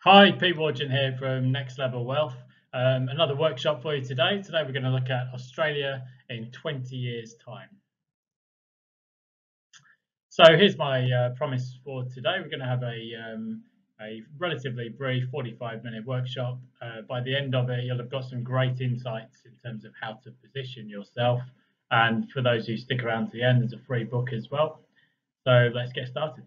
Hi, Pete Wargent here from Next Level Wealth. Another workshop for you today. Today we're going to look at Australia in 20 years' time. So here's my promise for today. We're going to have a relatively brief 45-minute workshop. By the end of it, you'll have got some great insights in terms of how to position yourself. And for those who stick around to the end, there's a free book as well. So let's get started.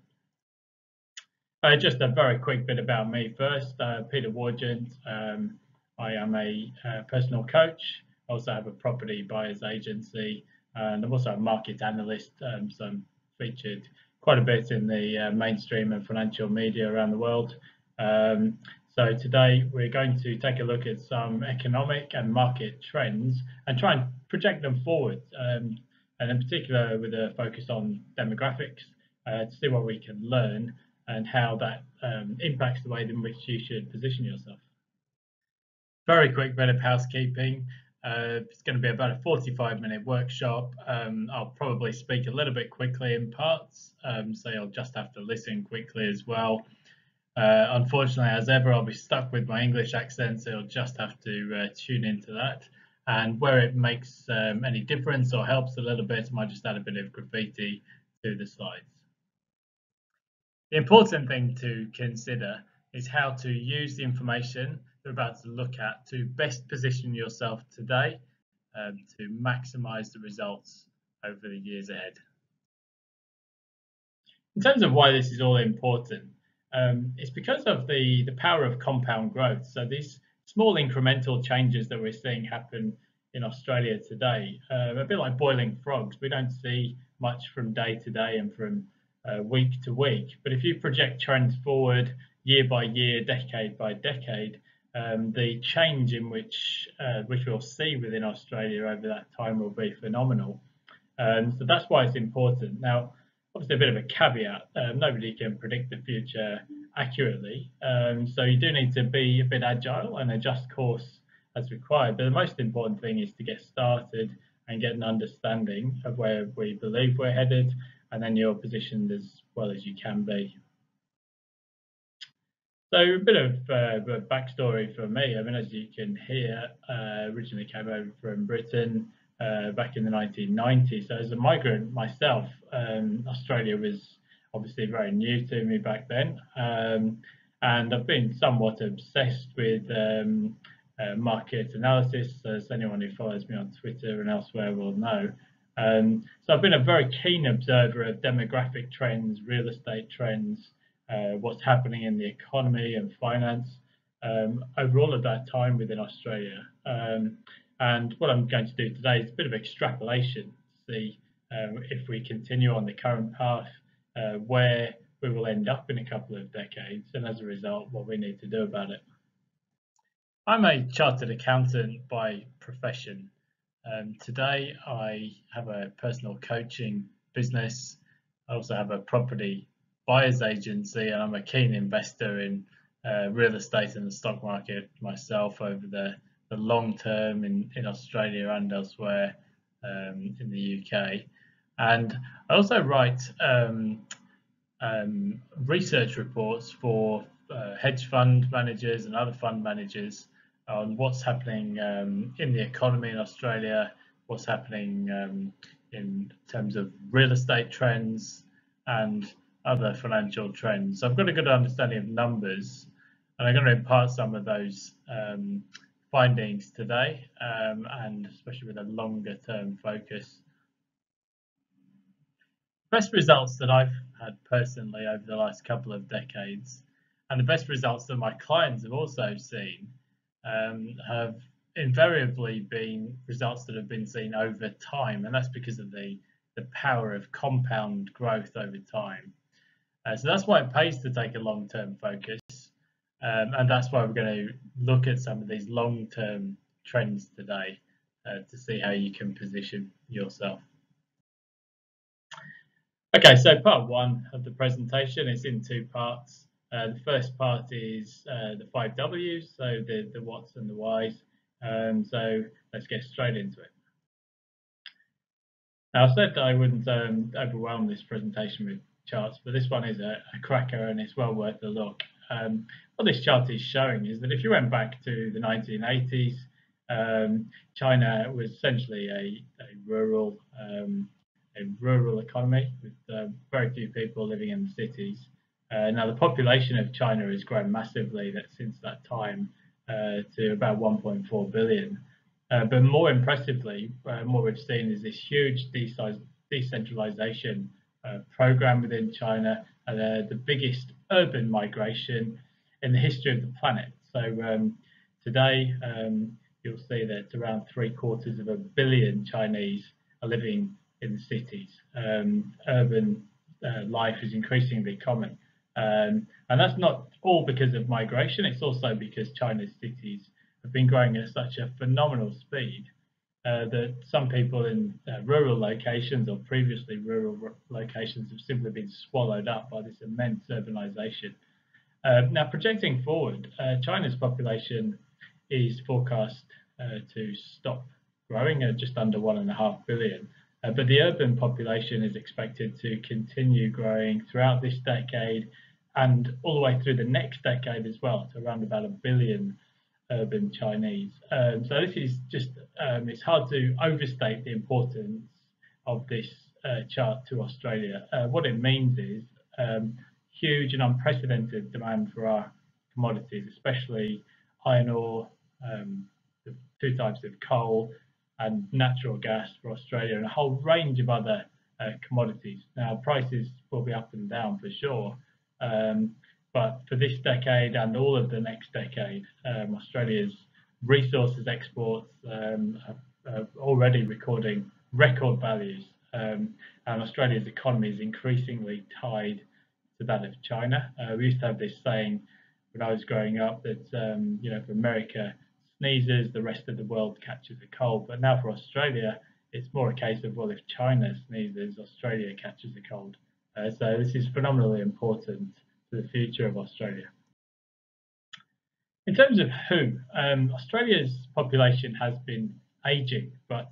Just a very quick bit about me first. Peter Wargent. I am a personal coach. I also have a property buyer's agency, and I'm also a market analyst. So I'm featured quite a bit in the mainstream and financial media around the world. So today we're going to take a look at some economic and market trends and try and project them forward, and in particular with a focus on demographics, to see what we can learn and how that impacts the way in which you should position yourself. Very quick bit of housekeeping. It's going to be about a 45-minute workshop. I'll probably speak a little bit quickly in parts, so you'll just have to listen quickly as well. Unfortunately, as ever, I'll be stuck with my English accent, so you'll just have to tune into that. And where it makes any difference or helps a little bit, I might just add a bit of graffiti to the slides. The important thing to consider is how to use the information we're about to look at to best position yourself today to maximize the results over the years ahead. In terms of why this is all important, it's because of the power of compound growth. So these small incremental changes that we're seeing happen in Australia today, a bit like boiling frogs. We don't see much from day to day and from week to week. But if you project trends forward year by year, decade by decade, the change in which we'll see within Australia over that time will be phenomenal. So that's why it's important. Now, obviously a bit of a caveat, nobody can predict the future accurately. So you do need to be a bit agile and adjust course as required. But the most important thing is to get started and get an understanding of where we believe we're headed, and then you're positioned as well as you can be. So a bit of backstory for me. I mean, as you can hear, originally came over from Britain back in the 1990s. So as a migrant myself, Australia was obviously very new to me back then. And I've been somewhat obsessed with market analysis, as anyone who follows me on Twitter and elsewhere will know. So I've been a very keen observer of demographic trends, real estate trends, what's happening in the economy and finance over all of that time within Australia. And what I'm going to do today is a bit of extrapolation to see if we continue on the current path, where we will end up in a couple of decades, and as a result, what we need to do about it. I'm a chartered accountant by profession. Today, I have a personal coaching business. I also have a property buyer's agency, and I'm a keen investor in real estate and the stock market myself over the long term in Australia and elsewhere in the UK. And I also write research reports for hedge fund managers and other fund managers on what's happening in the economy in Australia, what's happening in terms of real estate trends and other financial trends. So I've got a good understanding of numbers, and I'm going to impart some of those findings today, and especially with a longer term focus. Best results that I've had personally over the last couple of decades, and the best results that my clients have also seen, have invariably been results that have been seen over time, and that's because of the power of compound growth over time. So that's why it pays to take a long-term focus, and that's why we're going to look at some of these long-term trends today to see how you can position yourself. Okay, so part one of the presentation is in two parts. The first part is the 5 W's, so the what's and the why's. So let's get straight into it. Now, I said that I wouldn't overwhelm this presentation with charts, but this one is a cracker and it's well worth a look. What this chart is showing is that if you went back to the 1980s, China was essentially a rural economy with very few people living in the cities. Now the population of China has grown massively since that time to about 1.4 billion. But more impressively, what we've seen is this huge decentralization program within China, the biggest urban migration in the history of the planet. So today, you'll see that around 750 million Chinese are living in the cities. Urban life is increasingly common. And that's not all because of migration, it's also because China's cities have been growing at such a phenomenal speed that some people in rural locations or previously rural locations have simply been swallowed up by this immense urbanization. Now, projecting forward, China's population is forecast to stop growing at just under 1.5 billion. But the urban population is expected to continue growing throughout this decade and all the way through the next decade as well, to around about 1 billion urban Chinese. So this is just, it's hard to overstate the importance of this chart to Australia. What it means is huge and unprecedented demand for our commodities, especially iron ore, the two types of coal and natural gas for Australia, and a whole range of other commodities. Now, prices will be up and down for sure, but for this decade and all of the next decade, Australia's resources exports are already recording record values, and Australia's economy is increasingly tied to that of China. We used to have this saying when I was growing up that if America sneezes, the rest of the world catches a cold. But now for Australia, it's more a case of, well, if China sneezes, Australia catches a cold. So this is phenomenally important to the future of Australia. In terms of who, Australia's population has been ageing, but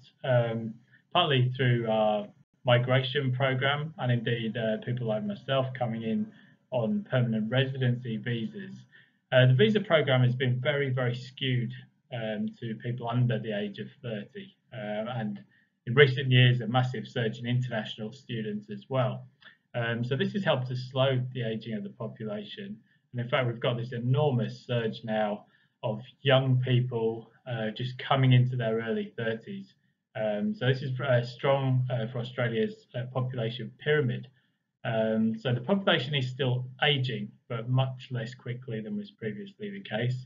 partly through our migration program and indeed people like myself coming in on permanent residency visas. The visa program has been very, very skewed to people under the age of 30, and in recent years a massive surge in international students as well. So this has helped to slow the aging of the population, and in fact we've got this enormous surge now of young people just coming into their early 30s. So this is strong for Australia's population pyramid. So the population is still aging, but much less quickly than was previously the case.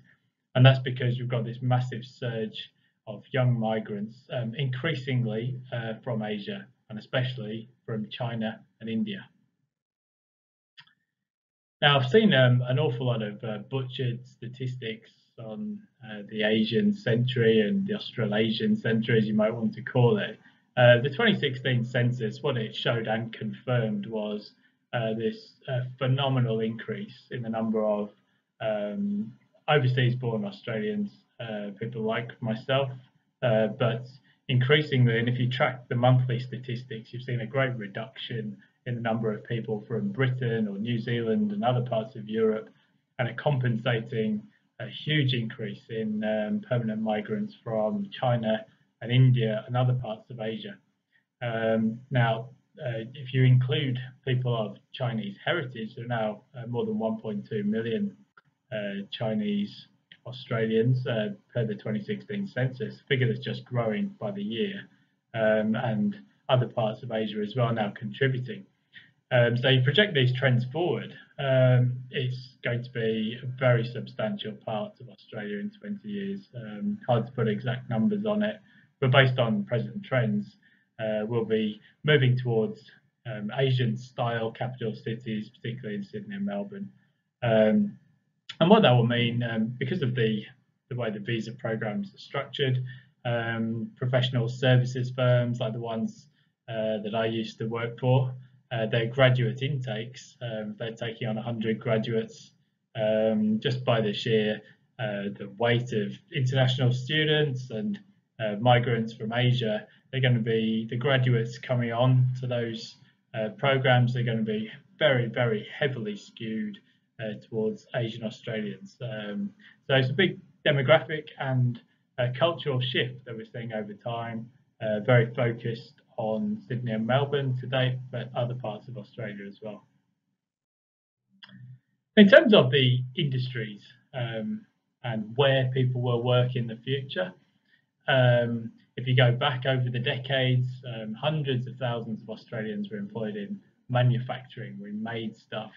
And that's because you've got this massive surge of young migrants, increasingly from Asia, and especially from China and India. Now, I've seen an awful lot of butchered statistics on the Asian century and the Australasian century, as you might want to call it. The 2016 census, what it showed and confirmed was this phenomenal increase in the number of overseas-born Australians, people like myself, but increasingly, and if you track the monthly statistics, you've seen a great reduction in the number of people from Britain or New Zealand and other parts of Europe, and a compensating a huge increase in permanent migrants from China and India and other parts of Asia. Now, if you include people of Chinese heritage, there are now more than 1.2 million Chinese Australians per the 2016 census, a figure that's just growing by the year, and other parts of Asia as well now contributing. So you project these trends forward, it's going to be a very substantial part of Australia in 20 years. Hard to put exact numbers on it, but based on present trends, we'll be moving towards Asian-style capital cities, particularly in Sydney and Melbourne. And what that will mean, because of the way the visa programs are structured, professional services firms like the ones that I used to work for, their graduate intakes, they're taking on 100 graduates just by the sheer the weight of international students and migrants from Asia. They're going to be, the graduates coming on to those programs, they're going to be very, very heavily skewed towards Asian Australians. So it's a big demographic and cultural shift that we're seeing over time, very focused on Sydney and Melbourne to date, but other parts of Australia as well. In terms of the industries and where people will work in the future, if you go back over the decades, hundreds of thousands of Australians were employed in manufacturing. We made stuff.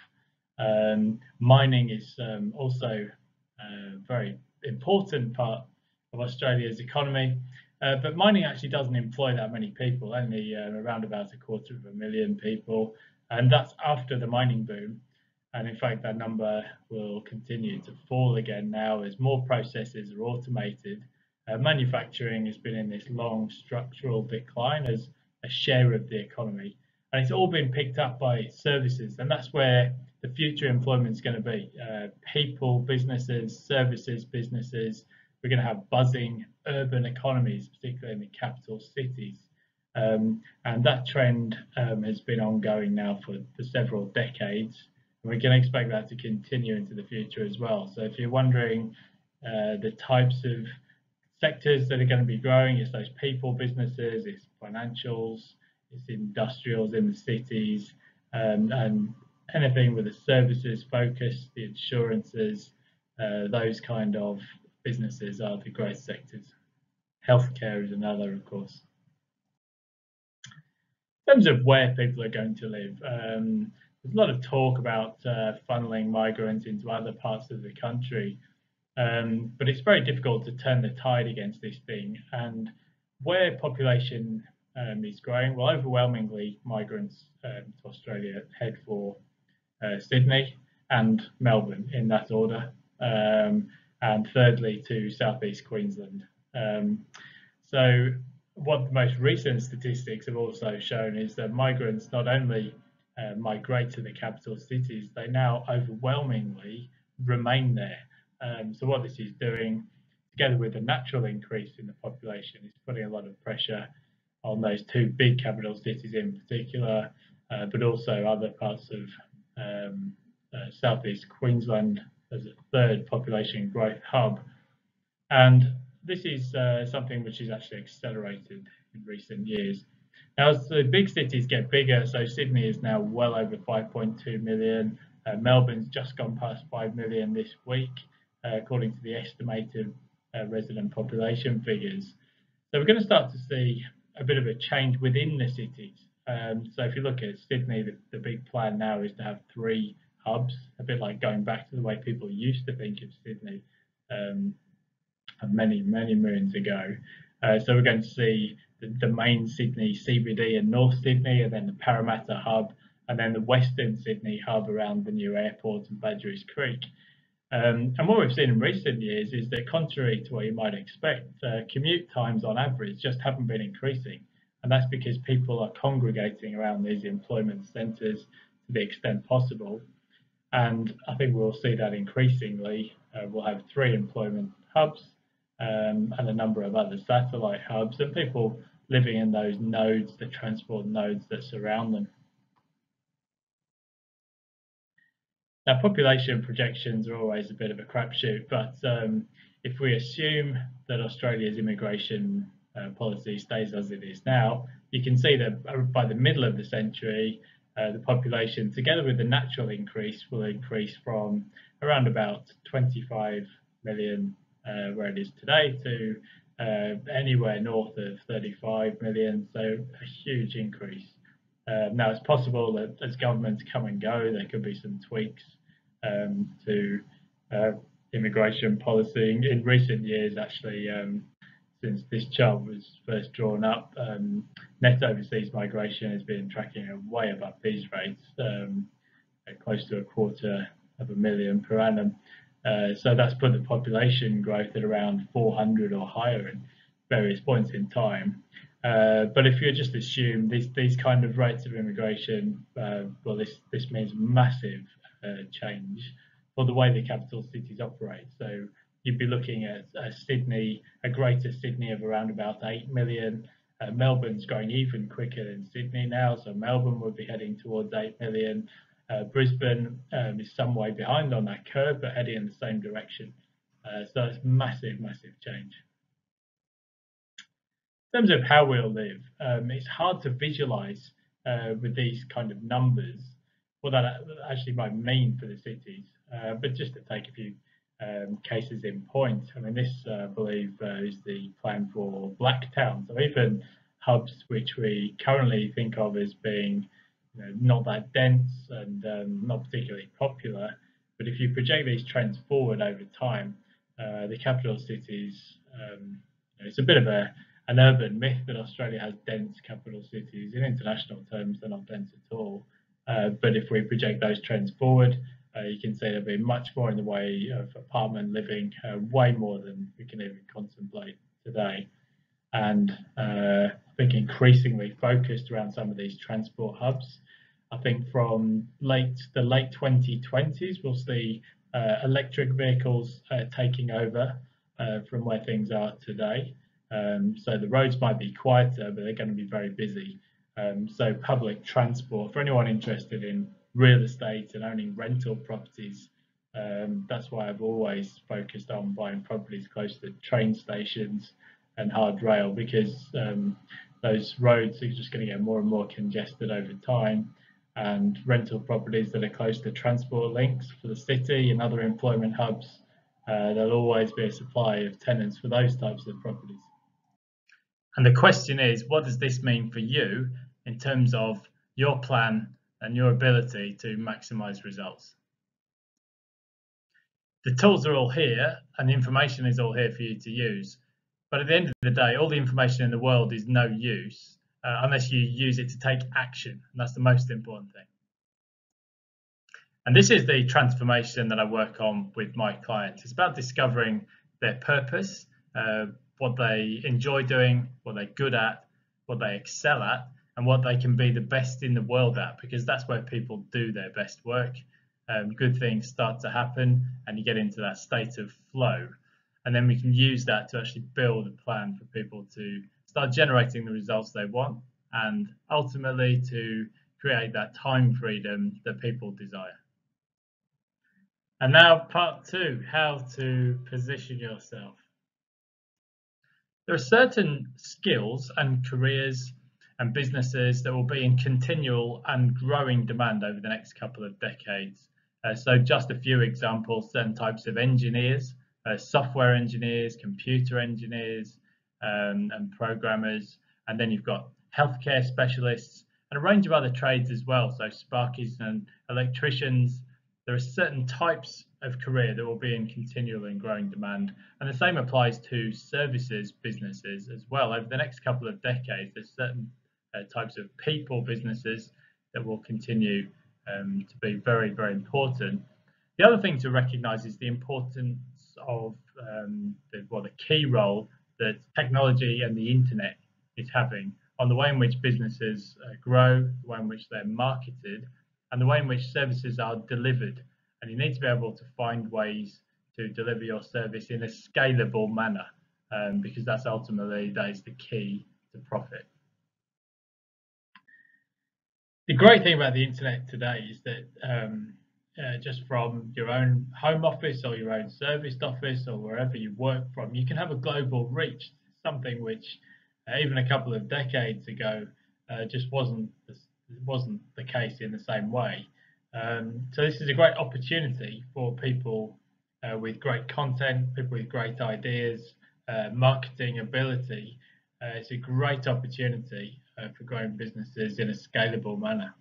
Mining is also a very important part of Australia's economy, but mining actually doesn't employ that many people, only around about 250,000 people, and that's after the mining boom. And in fact, that number will continue to fall again now as more processes are automated. Manufacturing has been in this long structural decline as a share of the economy, and it's all been picked up by services, and that's where the future employment is going to be. People, businesses, services, businesses. We're going to have buzzing urban economies, particularly in the capital cities, and that trend has been ongoing now for several decades. And we can expect that to continue into the future as well. So if you're wondering the types of sectors that are going to be growing, it's those people, businesses, it's financials, it's industrials in the cities, and anything with a services focus, the insurances, those kind of businesses are the growth sectors. Healthcare is another, of course. In terms of where people are going to live, there's a lot of talk about funneling migrants into other parts of the country, but it's very difficult to turn the tide against this thing. And where population is growing, well, overwhelmingly migrants to Australia head for Sydney and Melbourne in that order, and thirdly to southeast Queensland. So what the most recent statistics have also shown is that migrants not only migrate to the capital cities, they now overwhelmingly remain there. So what this is doing, together with the natural increase in the population, is putting a lot of pressure on those two big capital cities in particular, but also other parts of southeast Queensland as a third population growth hub. And this is something which is actually accelerated in recent years. Now, as the big cities get bigger, so Sydney is now well over 5.2 million. Melbourne's just gone past 5 million this week, according to the estimated resident population figures. So we're going to start to see a bit of a change within the cities. So if you look at Sydney, the big plan now is to have 3 hubs, a bit like going back to the way people used to think of Sydney many moons ago. So we're going to see the main Sydney CBD and North Sydney, and then the Parramatta hub, and then the Western Sydney hub around the new airport and Badgerys Creek. And what we've seen in recent years is that, contrary to what you might expect, commute times on average just haven't been increasing. And that's because people are congregating around these employment centres to the extent possible. And I think we'll see that increasingly. We'll have 3 employment hubs and a number of other satellite hubs, and people living in those nodes, the transport nodes that surround them. Now, population projections are always a bit of a crapshoot, but if we assume that Australia's immigration policy stays as it is now, you can see that by the middle of the century, the population, together with the natural increase, will increase from around about 25 million, where it is today, to anywhere north of 35 million, so a huge increase. Now, it's possible that as governments come and go, there could be some tweaks to immigration policy. In recent years, actually, since this chart was first drawn up, net overseas migration has been tracking way above these rates, close to 250,000 per annum. So that's put the population growth at around 400 or higher at various points in time. But if you just assume these kind of rates of immigration, well, this means massive change for the way the capital cities operate. So you'd be looking at Sydney, a greater Sydney of around about 8 million. Melbourne's growing even quicker than Sydney now, so Melbourne would be heading towards 8 million. Brisbane is some way behind on that curve, but heading in the same direction. So it's massive, massive change. In terms of how we'll live, it's hard to visualize with these kind of numbers what that actually might mean for the cities. But just to take a few cases in point, I mean, this, I believe, is the plan for black towns, or even hubs which we currently think of as being not that dense and not particularly popular. But if you project these trends forward over time, the capital cities, it's a bit of an urban myth that Australia has dense capital cities. In international terms, they're not dense at all. But if we project those trends forward, you can see there'll be much more in the way of apartment living, way more than we can even contemplate today. And I think increasingly focused around some of these transport hubs. I think from the late 2020s, we'll see electric vehicles taking over from where things are today. So the roads might be quieter, but they're going to be very busy. So public transport, for anyone interested in real estate and owning rental properties, that's why I've always focused on buying properties close to train stations and hard rail, because those roads are just going to get more and more congested over time. And rental properties that are close to transport links for the city and other employment hubs, there'll always be a supply of tenants for those types of properties. And the question is, what does this mean for you in terms of your plan and your ability to maximize results? The tools are all here and the information is all here for you to use. But at the end of the day, all the information in the world is no use unless you use it to take action. And that's the most important thing. And this is the transformation that I work on with my clients. It's about discovering their purpose, what they enjoy doing, what they're good at, what they excel at, and what they can be the best in the world at, because that's where people do their best work. Good things start to happen and you get into that state of flow. And then we can use that to actually build a plan for people to start generating the results they want, and ultimately to create that time freedom that people desire. And now part 2, how to position yourself. There are certain skills and careers and businesses that will be in continual and growing demand over the next couple of decades. So just a few examples: certain types of engineers, software engineers, computer engineers, and programmers. And then you've got healthcare specialists and a range of other trades as well. So sparkies and electricians. There are certain types of career that will be in continual and growing demand. And the same applies to services businesses as well. Over the next couple of decades, there's certain types of people businesses that will continue to be very, very important. The other thing to recognize is the importance of the key role that technology and the internet is having on the way in which businesses grow, the way in which they're marketed, and the way in which services are delivered. And you need to be able to find ways to deliver your service in a scalable manner, because that is the key to profit. The great thing about the internet today is that just from your own home office or your own serviced office or wherever you work from, you can have a global reach, something which even a couple of decades ago just wasn't the case in the same way. So this is a great opportunity for people with great content, people with great ideas, marketing ability. It's a great opportunity for growing businesses in a scalable manner.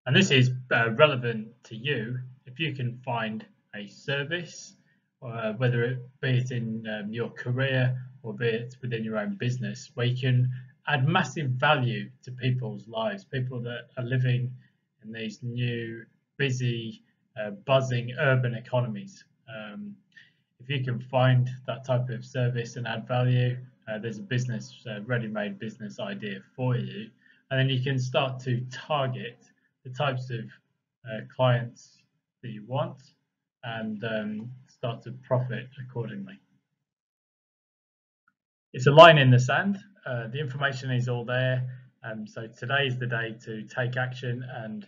And this is relevant to you if you can find a service, whether it be it in your career or be it within your own business, where you can add massive value to people's lives, people that are living in these new, busy, buzzing urban economies. If you can find that type of service and add value, there's a ready-made business idea for you. And then you can start to target the types of clients that you want and start to profit accordingly. It's a line in the sand. The information is all there. So today is the day to take action and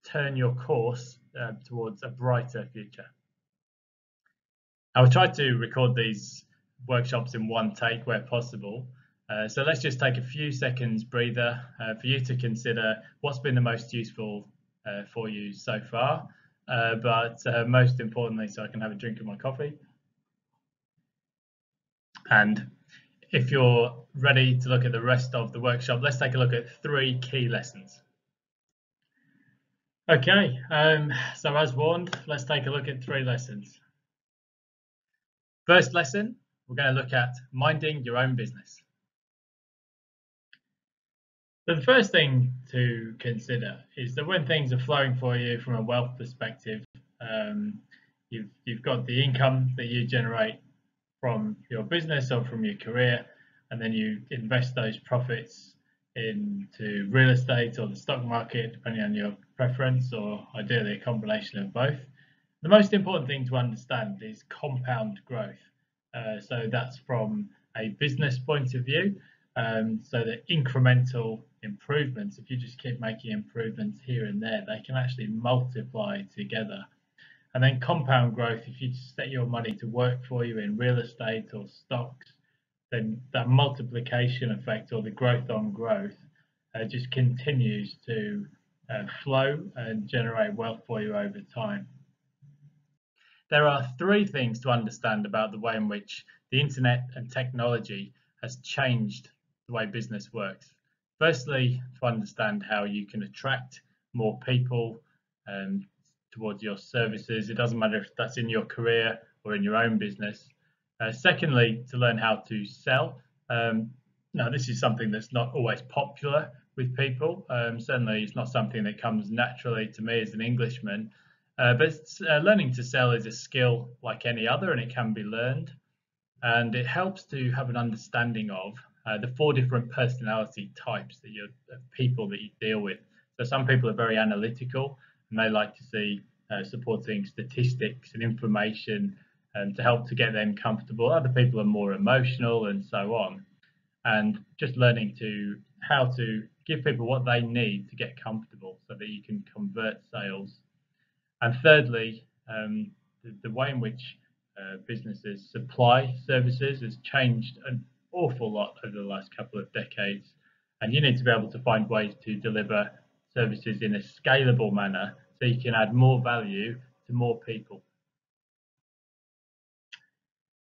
turn your course towards a brighter future. I will try to record these workshops in one take where possible. So let's just take a few seconds breather for you to consider what's been the most useful for you so far, but most importantly, so I can have a drink of my coffee. And if you're ready to look at the rest of the workshop, let's take a look at 3 key lessons. Okay, so as warned, let's take a look at 3 lessons. First lesson, we're going to look at minding your own business. The first thing to consider is that when things are flowing for you from a wealth perspective, you've got the income that you generate from your business or from your career, and then you invest those profits into real estate or the stock market, depending on your preference, or ideally a combination of both. The most important thing to understand is compound growth. So that's from a business point of view. So the incremental improvements, if you just keep making improvements here and there, they can actually multiply together. And then compound growth, if you just set your money to work for you in real estate or stocks, then that multiplication effect, or the growth on growth, just continues to flow and generate wealth for you over time. There are 3 things to understand about the way in which the internet and technology has changed the way business works. Firstly, to understand how you can attract more people towards your services. It doesn't matter if that's in your career or in your own business. Secondly, to learn how to sell. Now, this is something that's not always popular with people. Certainly, it's not something that comes naturally to me as an Englishman. But learning to sell is a skill like any other, and it can be learned. And it helps to have an understanding of the 4 different personality types of people that you deal with. So some people are very analytical, and they like to see supporting statistics and information to help to get them comfortable. Other people are more emotional, and so on. And just learning how to give people what they need to get comfortable so that you can convert sales. And thirdly, the way in which businesses supply services has changed an awful lot over the last couple of decades. And you need to be able to find ways to deliver services in a scalable manner so you can add more value to more people.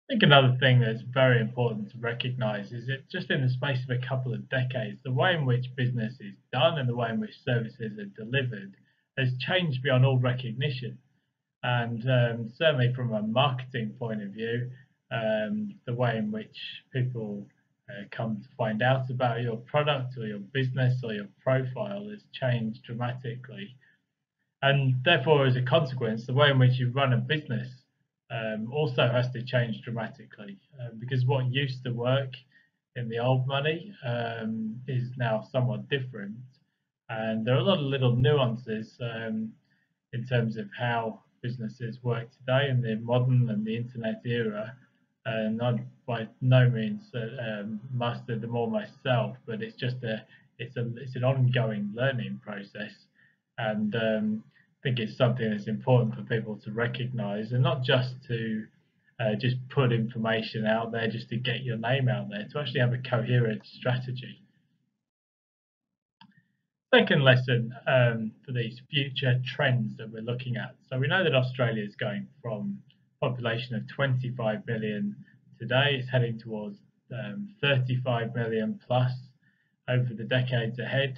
I think another thing that's very important to recognize is that just in the space of a couple of decades, the way in which business is done and the way in which services are delivered has changed beyond all recognition. And certainly from a marketing point of view, the way in which people come to find out about your product or your business or your profile has changed dramatically. And therefore, as a consequence, the way in which you run a business also has to change dramatically, because what used to work in the old money is now somewhat different. And there are a lot of little nuances in terms of how businesses work today in the modern and the internet era. And I've by no means mastered them all myself, but it's just it's an ongoing learning process. And I think it's something that's important for people to recognise, and not just to just put information out there just to get your name out there, to actually have a coherent strategy. Second lesson for these future trends that we're looking at. So we know that Australia is going from a population of 25 million today, it's heading towards 35 million plus over the decades ahead.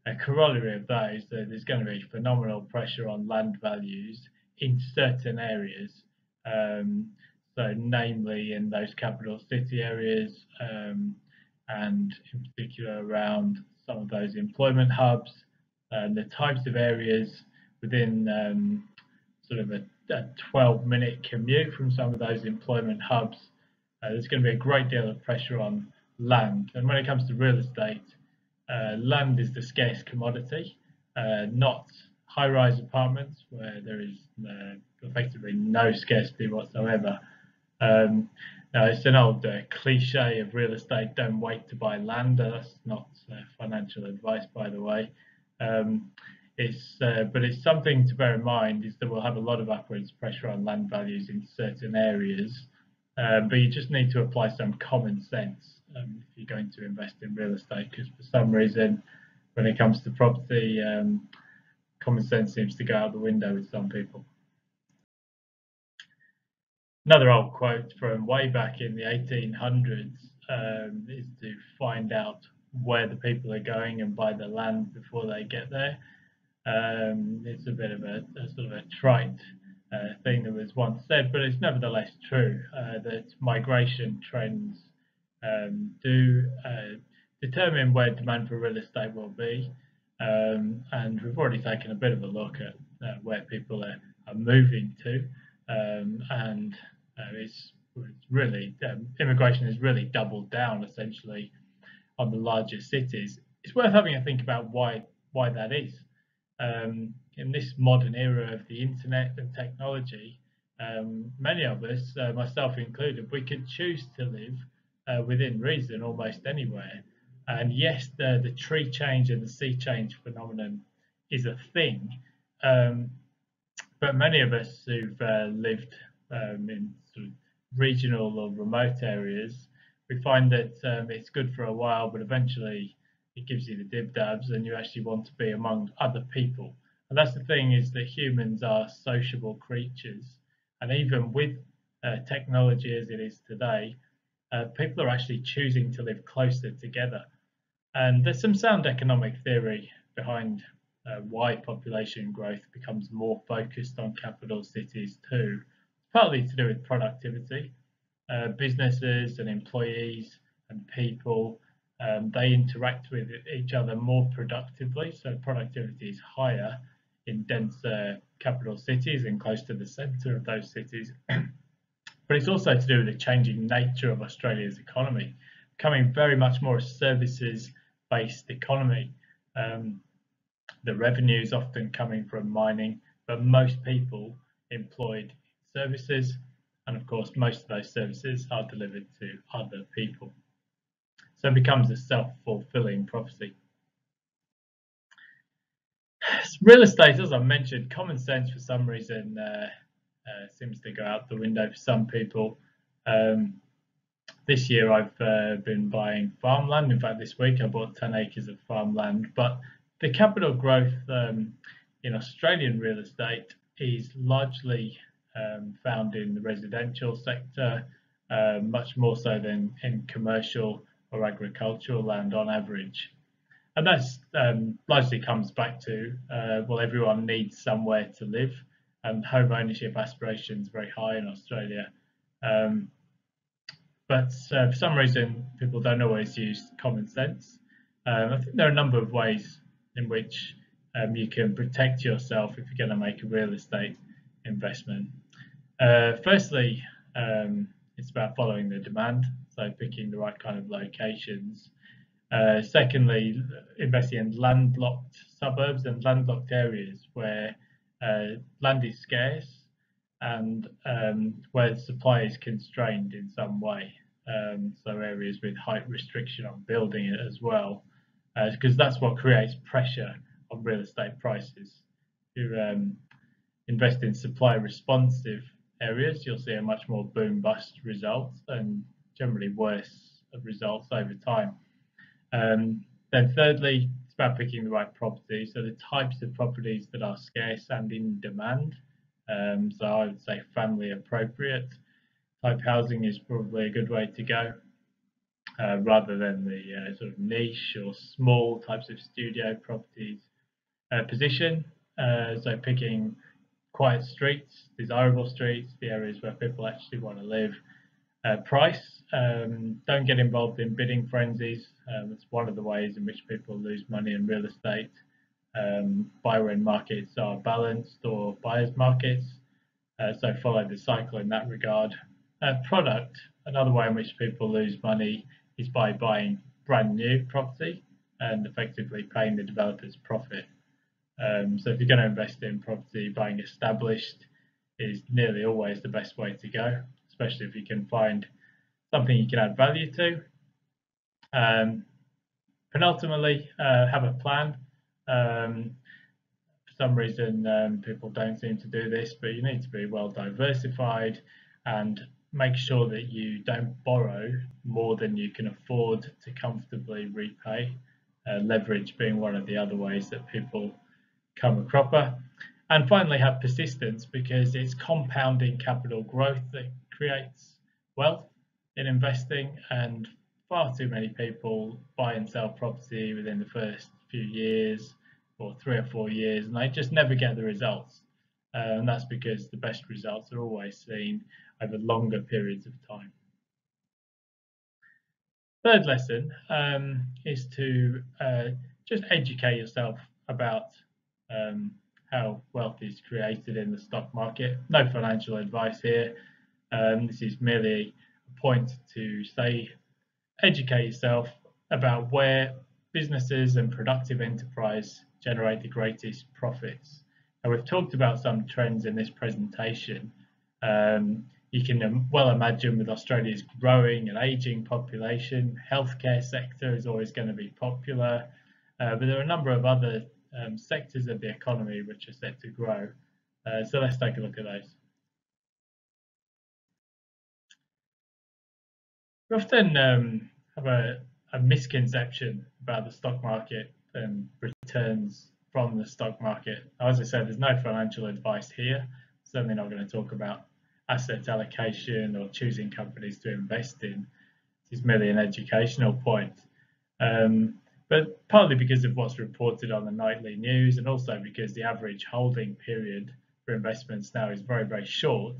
A corollary of that is that there's going to be phenomenal pressure on land values in certain areas. So namely in those capital city areas, and in particular around some of those employment hubs, and the types of areas within sort of a 12-minute commute from some of those employment hubs. There's going to be a great deal of pressure on land. And when it comes to real estate, land is the scarce commodity, not high-rise apartments where there is effectively no scarcity whatsoever. Now, it's an old cliche of real estate, don't wait to buy land. That's not financial advice, by the way. But it's something to bear in mind is that we'll have a lot of upwards pressure on land values in certain areas, but you just need to apply some common sense if you're going to invest in real estate, because for some reason, when it comes to property, common sense seems to go out the window with some people. Another old quote from way back in the 1800s is to find out where the people are going and buy the land before they get there. It's a bit of a sort of a trite thing that was once said, but it's nevertheless true that migration trends do determine where demand for real estate will be. And we've already taken a bit of a look at where people are moving to, and it's really immigration has really doubled down essentially on the larger cities. It's worth having a think about why that is. In this modern era of the internet and technology, many of us, myself included, we could choose to live within reason almost anywhere. And yes, the tree change and the sea change phenomenon is a thing, but many of us who've lived in sort of regional or remote areas, we find that it's good for a while, but eventually it gives you the dib-dabs and you actually want to be among other people. And that's the thing, is that humans are sociable creatures, and even with technology as it is today, people are actually choosing to live closer together. And there's some sound economic theory behind why population growth becomes more focused on capital cities too. It's partly to do with productivity. Businesses and employees and people, they interact with each other more productively, so productivity is higher in denser capital cities and close to the centre of those cities. But it's also to do with the changing nature of Australia's economy, becoming very much more a services-based economy. The revenue is often coming from mining, but most people employed in services, and of course most of those services are delivered to other people. So it becomes a self-fulfilling prophecy. Real estate, as I mentioned, common sense for some reason seems to go out the window for some people. This year I've been buying farmland. In fact, this week I bought 10 acres of farmland. But the capital growth in Australian real estate is largely found in the residential sector, much more so than in commercial or agricultural land on average. And that's largely comes back to, well, everyone needs somewhere to live, and home ownership aspirations very high in Australia. But for some reason, people don't always use common sense. I think there are a number of ways in which you can protect yourself if you're going to make a real estate investment. Firstly, it's about following the demand, so picking the right kind of locations. Secondly, investing in landlocked suburbs and landlocked areas where land is scarce and where supply is constrained in some way. So areas with height restriction on building it as well, because that's what creates pressure on real estate prices. If you invest in supply responsive areas, you'll see a much more boom bust result and generally worse results over time. Then thirdly, it's about picking the right property. So the types of properties that are scarce and in demand. So I would say family appropriate type housing is probably a good way to go, rather than the sort of niche or small types of studio properties. Position, so picking quiet streets, desirable streets, the areas where people actually want to live. Price, don't get involved in bidding frenzies. It's one of the ways in which people lose money in real estate. Buy-when markets are balanced or buyers markets, so follow the cycle in that regard. Product, another way in which people lose money is by buying brand new property and effectively paying the developer's profit. So if you're going to invest in property, buying established is nearly always the best way to go, especially if you can find something you can add value to. Penultimately, have a plan. For some reason, people don't seem to do this, but you need to be well diversified and make sure that you don't borrow more than you can afford to comfortably repay. Leverage being one of the other ways that people come a cropper. And finally, have persistence, because it's compounding capital growth that creates wealth in investing, and far too many people buy and sell property within the first few years or 3 or 4 years, and they just never get the results. And that's because the best results are always seen over longer periods of time. Third lesson is to just educate yourself about how wealth is created in the stock market. No financial advice here. This is merely a point to say, educate yourself about where businesses and productive enterprise generate the greatest profits. And we've talked about some trends in this presentation. You can well imagine, with Australia's growing and ageing population, healthcare sector is always going to be popular, but there are a number of other sectors of the economy which are set to grow. So let's take a look at those. We often have a misconception about the stock market and returns from the stock market. As I said, there's no financial advice here. Certainly not going to talk about asset allocation or choosing companies to invest in. This is merely an educational point. But partly because of what's reported on the nightly news, and also because the average holding period for investments now is very, very short,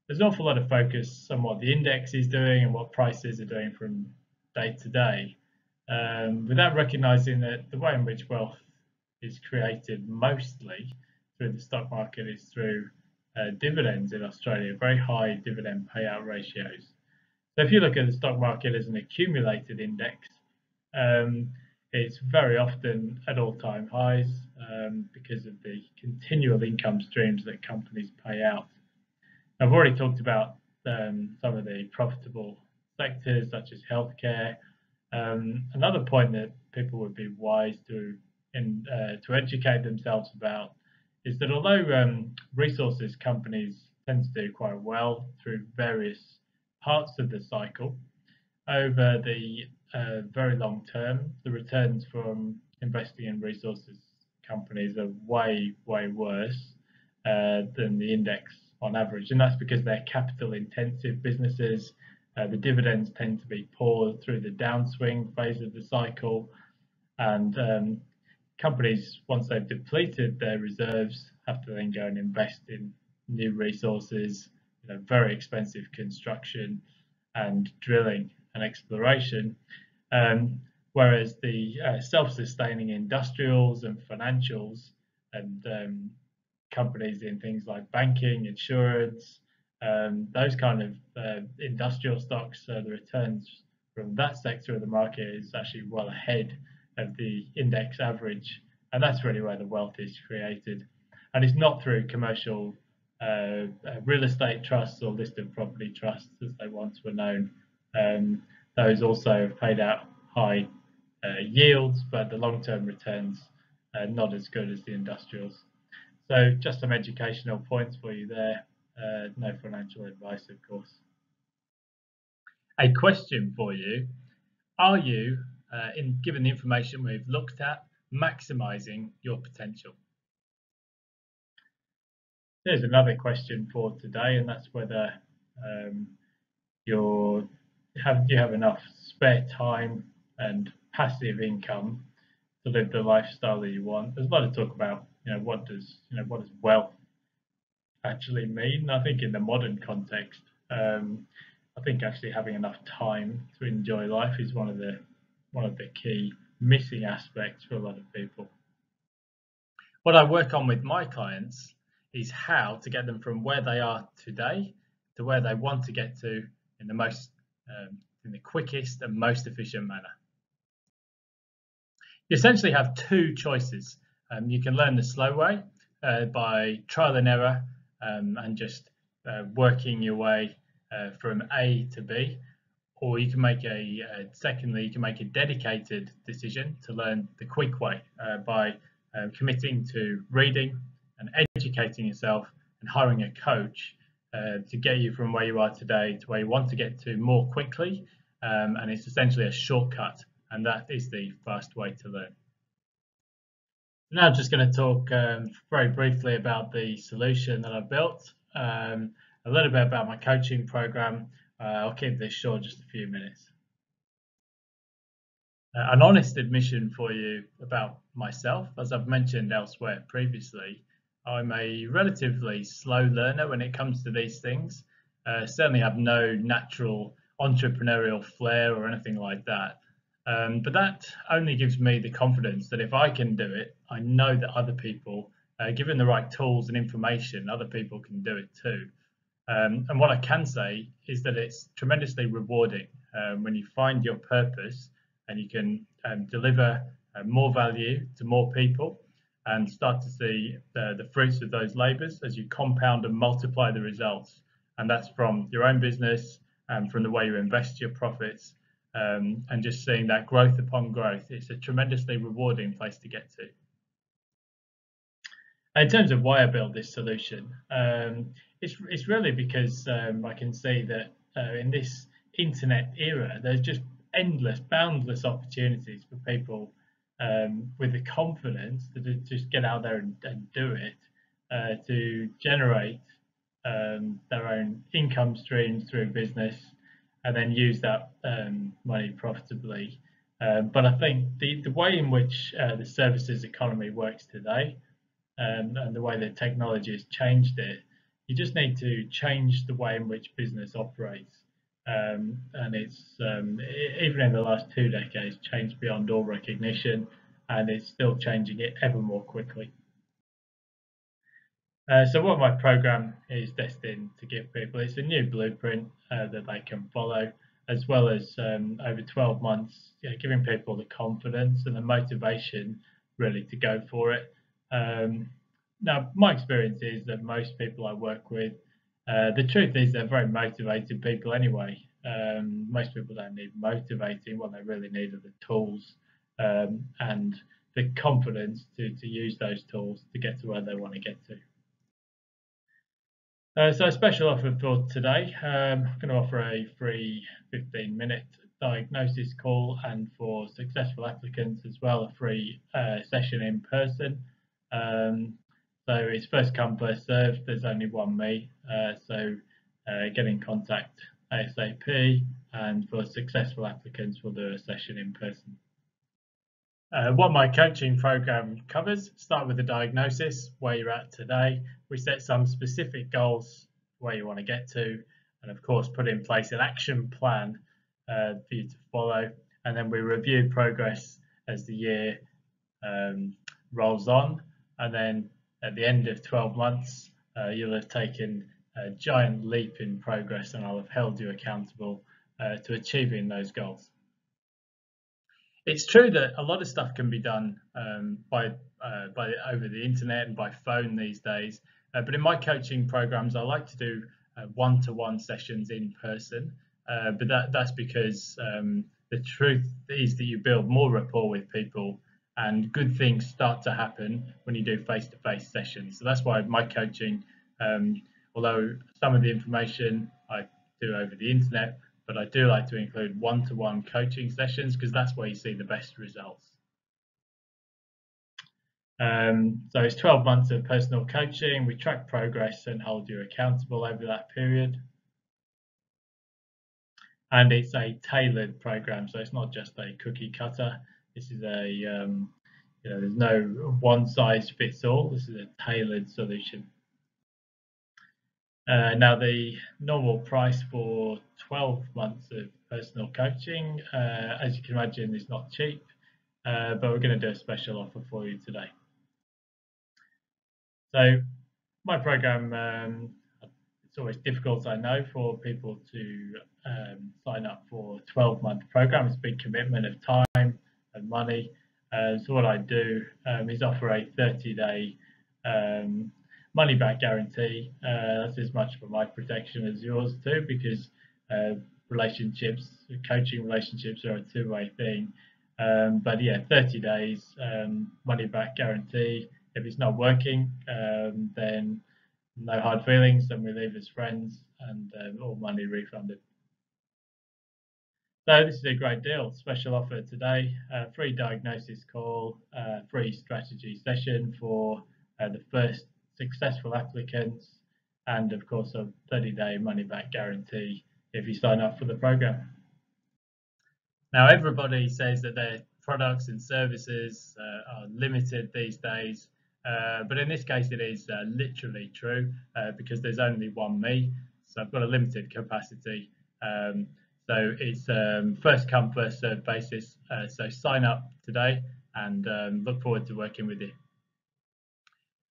there's an awful lot of focus on what the index is doing and what prices are doing from day to day, without recognizing that the way in which wealth is created mostly through the stock market is through dividends in Australia, very high dividend payout ratios. So if you look at the stock market as an accumulated index, it's very often at all-time highs because of the continual income streams that companies pay out. I've already talked about some of the profitable sectors such as healthcare. Another point that people would be wise to educate themselves about is that although resources companies tend to do quite well through various parts of the cycle, over the very long term, the returns from investing in resources companies are way, way worse than the index on average. And that's because they're capital intensive businesses. The dividends tend to be poor through the downswing phase of the cycle. And companies, once they've depleted their reserves, have to then go and invest in new resources, very expensive construction and drilling and exploration, whereas the self-sustaining industrials and financials and companies in things like banking, insurance, those kind of industrial stocks, the returns from that sector of the market is actually well ahead of the index average, and that's really where the wealth is created. And it's not through commercial real estate trusts or listed property trusts as they once were known. Those also have paid out high yields, but the long-term returns are not as good as the industrials. So just some educational points for you there. No financial advice, of course. A question for you: are you, given the information we've looked at, maximising your potential? There's another question for today, and that's whether you have enough spare time and passive income to live the lifestyle that you want. There's a lot of talk about what does wealth actually mean. I think in the modern context, I think actually having enough time to enjoy life is one of the key missing aspects for a lot of people. What I work on with my clients is how to get them from where they are today to where they want to get to in the quickest and most efficient manner. You essentially have two choices. You can learn the slow way by trial and error and just working your way from A to B, or you can make secondly, you can make a dedicated decision to learn the quick way by committing to reading and educating yourself and hiring a coach to get you from where you are today to where you want to get to more quickly. And it's essentially a shortcut, and that is the fast way to learn. Now I'm just going to talk very briefly about the solution that I've built, a little bit about my coaching program. I'll keep this short, just a few minutes. An honest admission for you about myself, as I've mentioned elsewhere previously, I'm a relatively slow learner when it comes to these things. Certainly have no natural entrepreneurial flair or anything like that. But that only gives me the confidence that if I can do it, I know that other people, given the right tools and information, other people can do it too. And what I can say is that it's tremendously rewarding when you find your purpose and you can deliver more value to more people and start to see the fruits of those labours as you compound and multiply the results. And that's from your own business and from the way you invest your profits. And just seeing that growth upon growth, it's a tremendously rewarding place to get to. In terms of why I built this solution, it's really because I can see that in this internet era, there's just endless, boundless opportunities for people with the confidence to just get out there and do it, to generate their own income streams through business, and then use that money profitably. But I think the way in which the services economy works today, and the way that technology has changed it, you just need to change the way in which business operates. And it's even in the last 2 decades changed beyond all recognition, and it's still changing it ever more quickly. So what my program is destined to give people is a new blueprint that they can follow, as well as over 12 months, giving people the confidence and the motivation really to go for it. Now, my experience is that most people I work with, the truth is they're very motivated people anyway. Most people don't need motivating. What they really need are the tools and the confidence to use those tools to get to where they want to get to. So a special offer for today, I'm going to offer a free 15-minute diagnosis call, and for successful applicants as well, a free session in person. So it's first come, first served. There's only one me, so get in contact ASAP, and for successful applicants, we'll do a session in person. What my coaching program covers, start with the diagnosis, where you're at today. We set some specific goals where you want to get to, and of course put in place an action plan for you to follow, and then we review progress as the year rolls on, and then at the end of 12 months you'll have taken a giant leap in progress, and I'll have held you accountable to achieving those goals. It's true that a lot of stuff can be done by over the internet and by phone these days, but in my coaching programs, I like to do one-to-one sessions in person. But that's because the truth is that you build more rapport with people, and good things start to happen when you do face-to-face sessions. So that's why my coaching, although some of the information I do over the internet, but I do like to include one-to-one coaching sessions because that's where you see the best results. So it's 12 months of personal coaching. We track progress and hold you accountable over that period. And it's a tailored program, so it's not just a cookie cutter. This is a, there's no one size fits all. This is a tailored solution. Now, the normal price for 12 months of personal coaching, as you can imagine, is not cheap, but we're going to do a special offer for you today. So my program, it's always difficult, I know, for people to sign up for a 12-month program. It's a big commitment of time and money. So what I do is offer a 30-day money-back guarantee. That's as much for my protection as yours too, because coaching relationships are a two-way thing. But yeah, 30 days money back guarantee. If it's not working, then no hard feelings, then we leave as friends, and all money refunded. So this is a great deal. Special offer today: free diagnosis call, free strategy session for the first successful applicants, and of course a 30-day money-back guarantee if you sign up for the program. Now, everybody says that their products and services are limited these days, but in this case, it is literally true because there's only one me, so I've got a limited capacity. So it's first come, first served basis. So sign up today and look forward to working with you.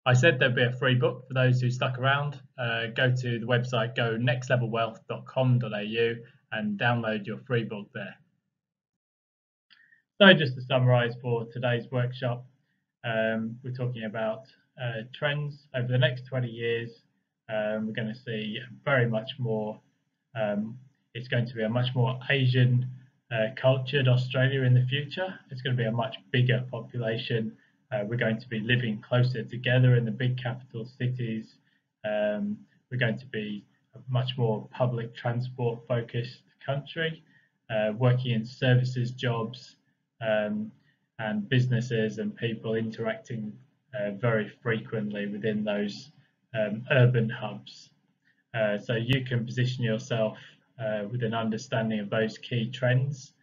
I said there'd be a free book for those who stuck around. Go to the website gonextlevelwealth.com.au and download your free book there. So just to summarise for today's workshop, we're talking about trends over the next 20 years. We're going to see very much more, it's going to be a much more Asian cultured Australia in the future. It's going to be a much bigger population. We're going to be living closer together in the big capital cities. We're going to be a much more public transport focused country, working in services jobs, and businesses and people interacting very frequently within those urban hubs. So you can position yourself with an understanding of those key trends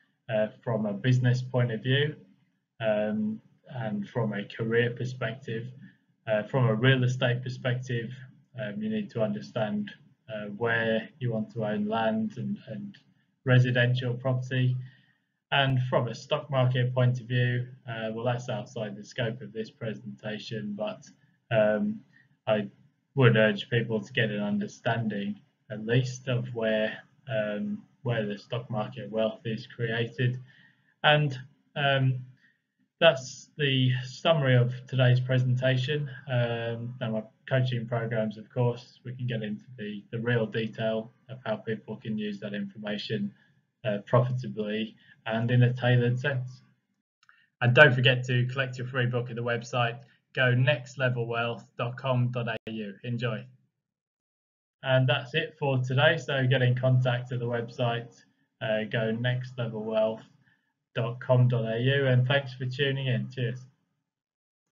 from a business point of view, and from a career perspective. From a real estate perspective, you need to understand where you want to own land and residential property. And from a stock market point of view, well, that's outside the scope of this presentation, but I would urge people to get an understanding, at least, of where the stock market wealth is created. And that's the summary of today's presentation. Now my coaching programs, of course, we can get into the real detail of how people can use that information profitably and in a tailored sense. And don't forget to collect your free book at the website gonextlevelwealth.com.au. Enjoy. And that's it for today. So get in contact at the website gonextlevelwealth.com.au, and thanks for tuning in. Cheers.